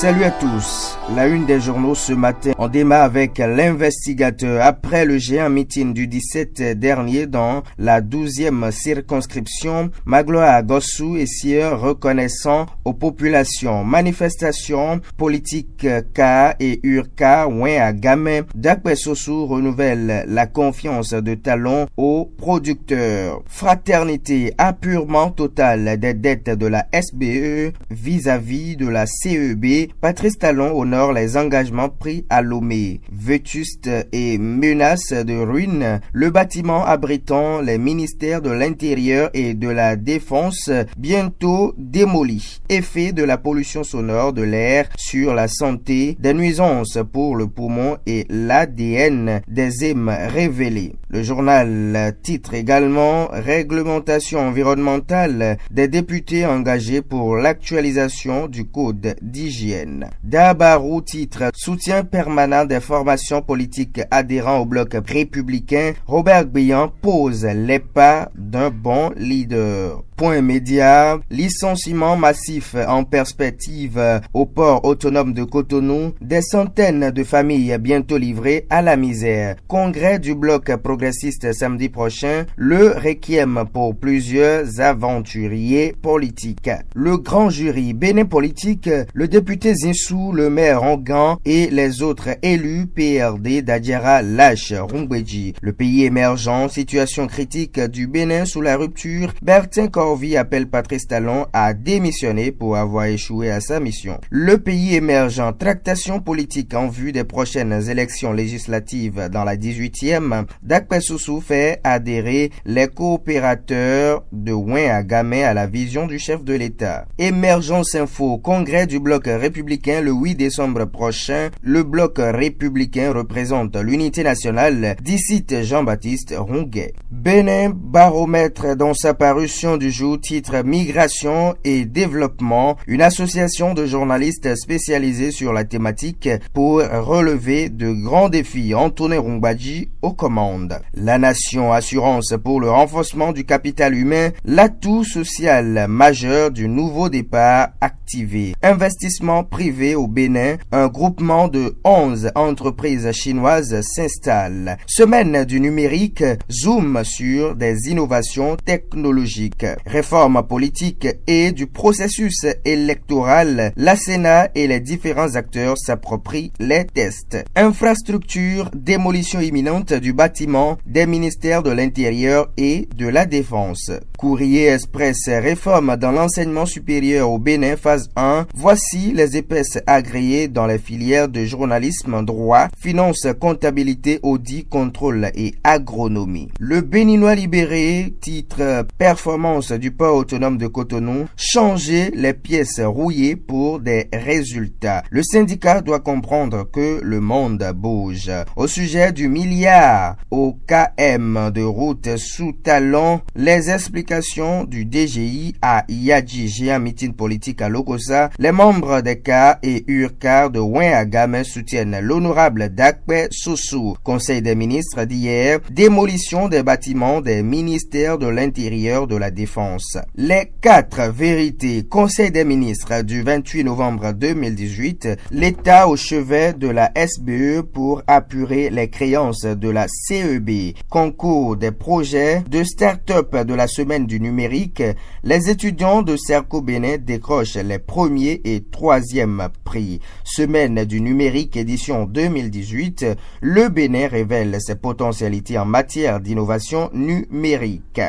Salut à tous. La une des journaux ce matin, on démarre avec l'investigateur. Après le géant meeting du 17 dernier dans la 12e circonscription, Magloire Gossou et sieur reconnaissant aux populations. Manifestation politique K et Urka, Ouin à Gamin. Dakpe Sossou renouvelle la confiance de Talon aux producteurs. Fraternité, apurement total des dettes de la SBE vis-à-vis de la CEB. Patrice Talon honore les engagements pris à Lomé. Vétuste et menace de ruine, le bâtiment abritant les ministères de l'Intérieur et de la Défense bientôt démoli. Effet de la pollution sonore de l'air sur la santé, des nuisances pour le poumon et l'ADN des êmes révélés. Le journal titre également réglementation environnementale des députés engagés pour l'actualisation du code d'hygiène. Dabarou titre soutien permanent des formations politiques adhérents au bloc républicain. Robert Guillan pose les pas d'un bon leader. Point média, licenciement massif en perspective au port autonome de Cotonou, des centaines de familles bientôt livrées à la misère. Congrès du bloc progressiste samedi prochain, le requiem pour plusieurs aventuriers politiques. Le grand jury Bénin politique, le député Zinsou, le maire Ongan et les autres élus PRD d'Adjara lâche Rumbedji. Le pays émergent, situation critique du Bénin sous la rupture, Bertin Corvi appelle Patrice Talon à démissionner pour avoir échoué à sa mission. Le pays émergent, tractation politique en vue des prochaines élections législatives dans la 18e. Dakpe Sossou fait adhérer les coopérateurs de Ouin à Gamin à la vision du chef de l'État. Émergence Info, congrès du bloc républicain le 8 décembre prochain. Le bloc républicain représente l'unité nationale, d'ici Jean-Baptiste Ronguet. Bénin baromètre dans sa parution du jour, titre Migration et développement, une association de journalistes spécialisés sur la thématique pour relever de grands défis. Antoine Rumbadji aux commandes. La Nation, assurance pour le renforcement du capital humain, l'atout social majeur du nouveau départ activé. Investissement privé au Bénin, un groupement de 11 entreprises chinoises s'installe. Semaine du numérique, zoom sur des innovations technologiques. Réforme politique et du processus électoral, la Sénat et les différents acteurs s'approprient les tests. Infrastructure, démolition imminente du bâtiment des ministères de l'Intérieur et de la Défense. Courrier Express, réforme dans l'enseignement supérieur au Bénin, phase 1. Voici les épaisses agréées dans les filières de journalisme, droit, finance, comptabilité, audit, contrôle et agronomie. Le Béninois libéré, titre performance du port autonome de Cotonou, changer les pièces rouillées pour des résultats. Le syndicat doit comprendre que le monde bouge. Au sujet du milliard au KM de route sous Talon, les explications du DGI à Yadji, géant meeting politique à Lokossa, les membres des K et Urka de Ouin à Gamin soutiennent l'honorable Dakpe Sossou. Conseil des ministres d'hier, démolition des bâtiments des ministères de l'Intérieur, de la Défense. Les 4 vérités. Conseil des ministres du 28 novembre 2018, l'État au chevet de la SBE pour apurer les créances de la CEB. Concours des projets de start-up de la semaine du numérique, les étudiants de Cerco Bénin décrochent les premiers et troisièmes prix. Semaine du numérique édition 2018, le Bénin révèle ses potentialités en matière d'innovation numérique.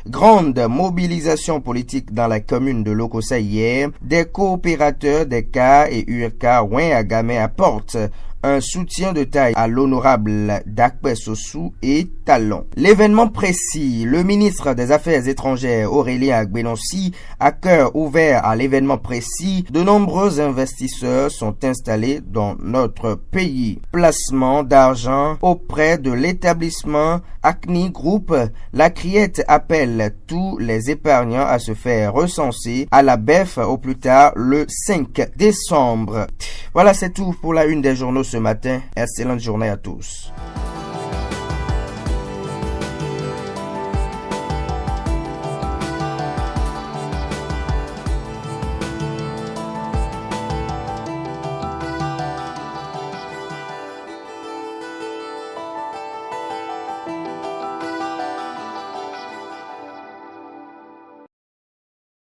Grande mobilisation politique dans la commune de Lokossa hier, des coopérateurs des K et Urka Ouin à Gamin apportent un soutien de taille à l'honorable Dakpe Sossou et Talon. L'événement précis, le ministre des Affaires étrangères Aurélien Agbenonsi a cœur ouvert à l'événement précis. De nombreux investisseurs sont installés dans notre pays. Placement d'argent auprès de l'établissement Acni Group. La Criette appelle tous les épargnants à se faire recenser à la BEF au plus tard le 5 décembre. Voilà, c'est tout pour la une des journaux ce matin. Excellente journée à tous.